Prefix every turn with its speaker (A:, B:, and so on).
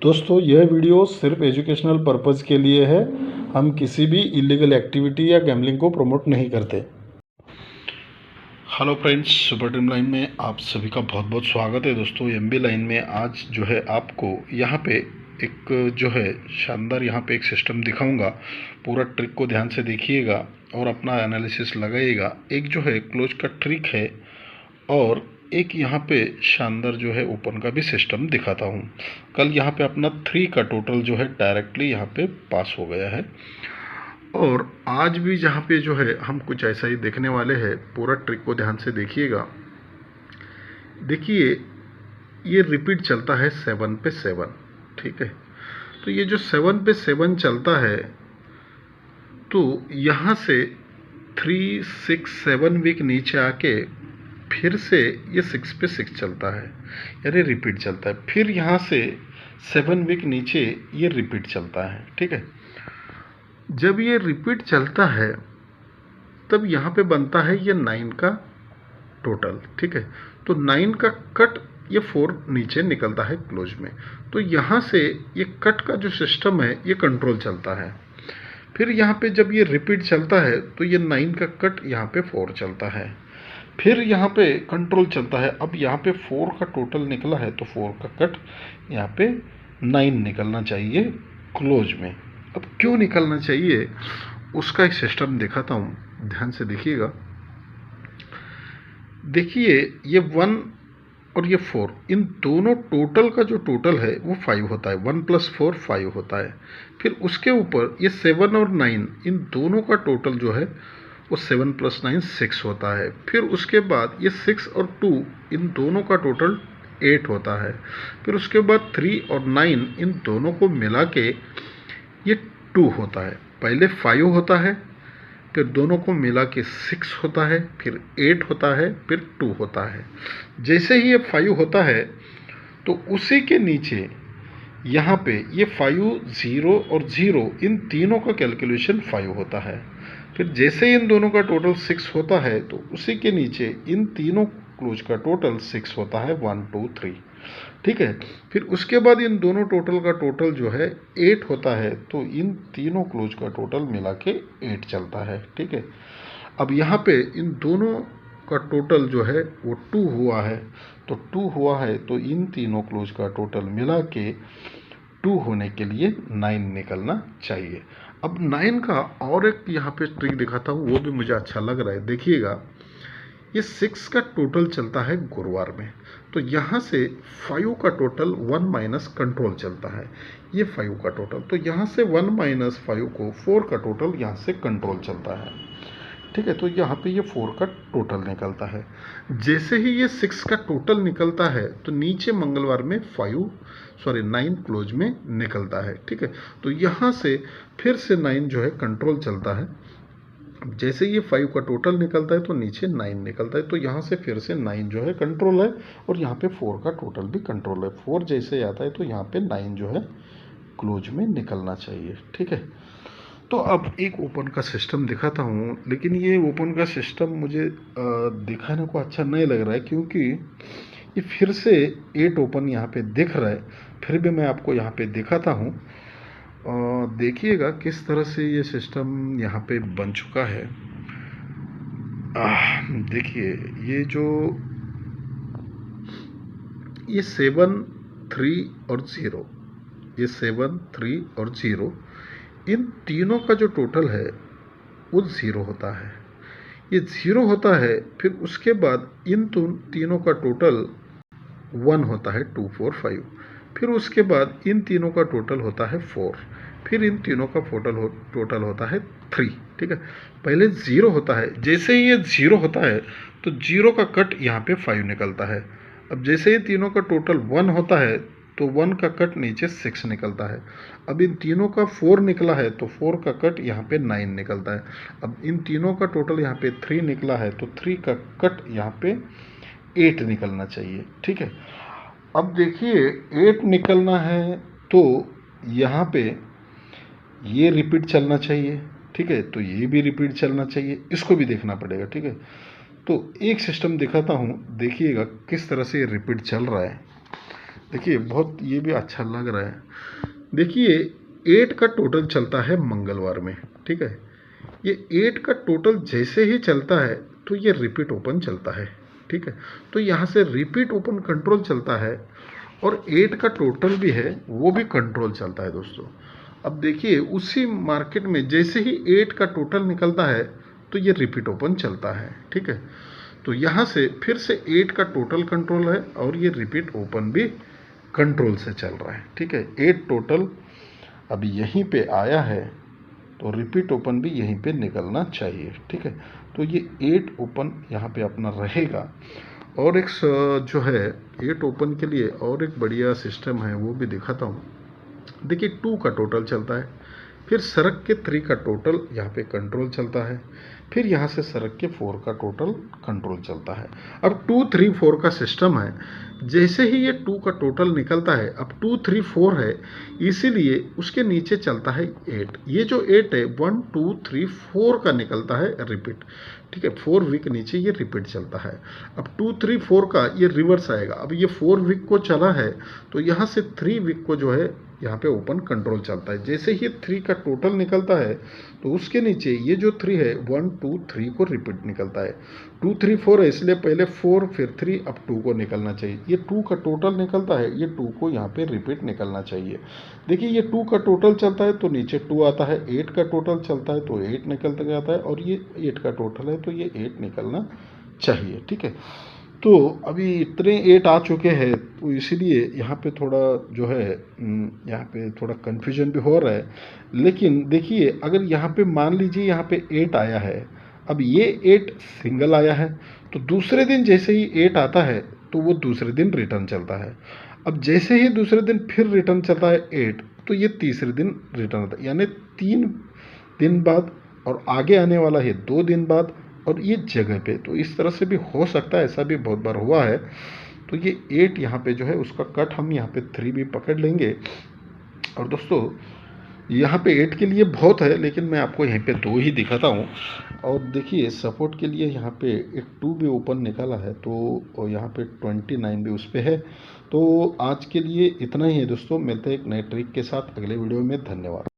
A: दोस्तों यह वीडियो सिर्फ एजुकेशनल पर्पज़ के लिए है। हम किसी भी इलीगल एक्टिविटी या गैम्बलिंग को प्रमोट नहीं करते। Hello friends, super dream line में आप सभी का बहुत बहुत स्वागत है। दोस्तों एमबी लाइन में आज जो है आपको यहाँ पे एक जो है शानदार यहाँ पे एक सिस्टम दिखाऊंगा। पूरा ट्रिक को ध्यान से देखिएगा और अपना एनालिसिस लगाइएगा। एक जो है क्लोज का ट्रिक है और एक यहाँ पे शानदार जो है ओपन का भी सिस्टम दिखाता हूँ। कल यहाँ पे अपना 3 का टोटल जो है डायरेक्टली यहाँ पे पास हो गया है और आज भी जहाँ पे जो है हम कुछ ऐसा ही देखने वाले हैं। पूरा ट्रिक को ध्यान से देखिएगा। देखिए ये रिपीट चलता है 7 पे 7, ठीक है। तो ये जो 7 पे 7 चलता है तो यहाँ से 3, 6, 7 वीक नीचे आके फिर से ये 6 पे 6 चलता है, यानी रिपीट चलता है। फिर यहाँ से 7 वीक नीचे ये रिपीट चलता है, ठीक है। जब ये रिपीट चलता है तब यहाँ पे बनता है ये 9 का टोटल, ठीक है। तो 9 का कट ये 4 नीचे निकलता है क्लोज में। तो यहाँ से ये कट का जो सिस्टम है ये कंट्रोल चलता है। फिर यहाँ पे जब ये रिपीट चलता है तो ये 9 का कट यहाँ पे 4 चलता है। फिर यहाँ पे कंट्रोल चलता है। अब यहाँ पे 4 का टोटल निकला है तो 4 का कट यहाँ पे 9 निकलना चाहिए क्लोज में। अब क्यों निकलना चाहिए उसका एक सिस्टम दिखाता हूँ, ध्यान से देखिएगा। देखिए ये 1 और ये 4, इन दोनों टोटल का जो टोटल है वो 5 होता है। 1 + 4 5 होता है। फिर उसके ऊपर ये 7 और 9, इन दोनों का टोटल जो है वो 7 + 9 6 होता है। फिर उसके बाद ये 6 और 2, इन दोनों का टोटल 8 होता है। फिर उसके बाद 3 और 9, इन दोनों को मिला के ये 2 होता है। पहले 5 होता है, फिर दोनों को मिला के 6 होता है, फिर 8 होता है, फिर 2 होता है। जैसे ही ये 5 होता है तो उसी के नीचे यहाँ पे ये 5, 0 और 0, इन तीनों का कैलकुलेशन 5 होता है। फिर जैसे इन दोनों का टोटल 6 होता है तो उसी के नीचे इन तीनों क्लोज का टोटल 6 होता है, 1, 2, 3, ठीक है। फिर उसके बाद इन दोनों टोटल का टोटल जो है 8 होता है, तो इन तीनों क्लोज का टोटल मिला के 8 चलता है, ठीक है। अब यहाँ पे इन दोनों का टोटल जो है वो 2 हुआ है, तो 2 हुआ है तो इन तीनों क्लोज का टोटल मिला के 2 होने के लिए 9 निकलना चाहिए। अब 9 का और एक यहाँ पे ट्रिक दिखाता हूँ, वो भी मुझे अच्छा लग रहा है। देखिएगा ये 6 का टोटल चलता है गुरुवार में, तो यहाँ से 5 का टोटल 1 माइनस कंट्रोल चलता है। ये 5 का टोटल, तो यहाँ से 1 - 5 को 4 का टोटल यहाँ से कंट्रोल चलता है, ठीक है। तो यहाँ पे ये 4 का टोटल निकलता है। जैसे ही ये 6 का टोटल निकलता है तो नीचे मंगलवार में 9 क्लोज में निकलता है, ठीक है। तो यहाँ से फिर से 9 जो है कंट्रोल चलता है। जैसे ये 5 का टोटल निकलता है तो नीचे 9 निकलता है, तो यहाँ से फिर से 9 जो है कंट्रोल है और यहाँ पे 4 का टोटल भी कंट्रोल है। 4 जैसे आता है तो यहाँ पे 9 जो है क्लोज में निकलना चाहिए, ठीक है। तो अब एक ओपन का सिस्टम दिखाता हूँ, लेकिन ये ओपन का सिस्टम मुझे दिखाने को अच्छा नहीं लग रहा है क्योंकि ये फिर से 8 ओपन यहाँ पे दिख रहा है। फिर भी मैं आपको यहाँ पे दिखाता हूँ। देखिएगा किस तरह से ये सिस्टम यहाँ पे बन चुका है। देखिए ये 7, 3 और 0, ये 7, 3 और 0, इन तीनों का जो टोटल है वो 0 होता है। ये 0 होता है। फिर उसके बाद इन तीनों का टोटल 1 होता है, 2, 4, 5। फिर उसके बाद इन तीनों का टोटल होता है 4। फिर इन तीनों का टोटल होता है 3, ठीक है। पहले 0 होता है। जैसे ही ये 0 होता है तो 0 का कट यहाँ पे 5 निकलता है। अब जैसे ही तीनों का टोटल 1 होता है तो 1 का कट नीचे 6 निकलता है। अब इन तीनों का 4 निकला है तो 4 का कट यहाँ पे 9 निकलता है। अब इन तीनों का टोटल यहाँ पे 3 निकला है तो 3 का कट यहाँ पे 8 निकलना चाहिए, ठीक है। अब देखिए 8 निकलना है तो यहाँ पे ये रिपीट चलना चाहिए, ठीक है। तो ये भी रिपीट चलना चाहिए, इसको भी देखना पड़ेगा, ठीक है। तो एक सिस्टम दिखाता हूँ, देखिएगा किस तरह से ये रिपीट चल रहा है। देखिए बहुत ये भी अच्छा लग रहा है। देखिए 8 का टोटल चलता है मंगलवार में, ठीक है। ये 8 का टोटल जैसे ही चलता है तो ये रिपीट ओपन चलता है, ठीक है। तो यहाँ से रिपीट ओपन कंट्रोल चलता है और 8 का टोटल भी है वो भी कंट्रोल चलता है दोस्तों। अब देखिए उसी मार्केट में जैसे ही 8 का टोटल निकलता है तो ये रिपीट ओपन चलता है, ठीक है। तो यहाँ से फिर से 8 का टोटल कंट्रोल है और ये रिपीट ओपन भी कंट्रोल से चल रहा है, ठीक है। 8 टोटल अभी यहीं पे आया है तो रिपीट ओपन भी यहीं पे निकलना चाहिए, ठीक है। तो ये 8 ओपन यहाँ पे अपना रहेगा। और एक जो है 8 ओपन के लिए और एक बढ़िया सिस्टम है वो भी दिखाता हूँ। देखिए 2 का टोटल चलता है, फिर सरक के 3 का टोटल यहाँ पे कंट्रोल चलता है, फिर यहाँ से सरक के 4 का टोटल कंट्रोल चलता है। अब 2 3 4 का सिस्टम है, जैसे ही ये 2 का टोटल निकलता है, अब 2 3 4 है इसीलिए उसके नीचे चलता है 8। ये जो 8 है 1 2 3 4 का निकलता है रिपीट, ठीक है। 4 वीक नीचे ये रिपीट चलता है। अब 2 3 4 का ये रिवर्स आएगा। अब ये 4 वीक को चला है तो यहाँ से 3 वीक को जो है यहाँ पे ओपन कंट्रोल चलता है। जैसे ही 3 का टोटल निकलता है तो उसके नीचे ये जो 3 है 1 2 3 को रिपीट निकलता है। 2 3 4 है इसलिए पहले 4 फिर 3 अब 2 को निकलना चाहिए। ये 2 का टोटल निकलता है, ये 2 को यहाँ पे रिपीट निकलना चाहिए। देखिए ये 2 का टोटल चलता है तो नीचे 2 आता है, 8 का टोटल चलता है तो 8 निकलता जाता है और ये 8 का टोटल है तो ये 8 निकलना चाहिए, ठीक है। तो अभी इतने 8 आ चुके हैं तो इसीलिए यहाँ पे थोड़ा जो है यहाँ पे थोड़ा कन्फ्यूजन भी हो रहा है। लेकिन देखिए अगर यहाँ पे मान लीजिए यहाँ पे 8 आया है, अब ये 8 सिंगल आया है तो दूसरे दिन जैसे ही 8 आता है तो वो दूसरे दिन रिटर्न चलता है। अब जैसे ही दूसरे दिन फिर रिटर्न चलता है 8 तो ये तीसरे दिन रिटर्न होता है, यानी 3 दिन बाद और आगे आने वाला है 2 दिन बाद और ये जगह पे। तो इस तरह से भी हो सकता है, ऐसा भी बहुत बार हुआ है। तो ये 8 यहाँ पे जो है उसका कट हम यहाँ पे 3 भी पकड़ लेंगे। और दोस्तों यहाँ पे 8 के लिए बहुत है लेकिन मैं आपको यहीं पे 2 ही दिखाता हूँ। और देखिए सपोर्ट के लिए यहाँ पे एक 2 भी ओपन निकाला है तो यहाँ पे 29 भी उस पर है। तो आज के लिए इतना ही है दोस्तों, मिलते हैं एक नए ट्रिक के साथ अगले वीडियो में। धन्यवाद।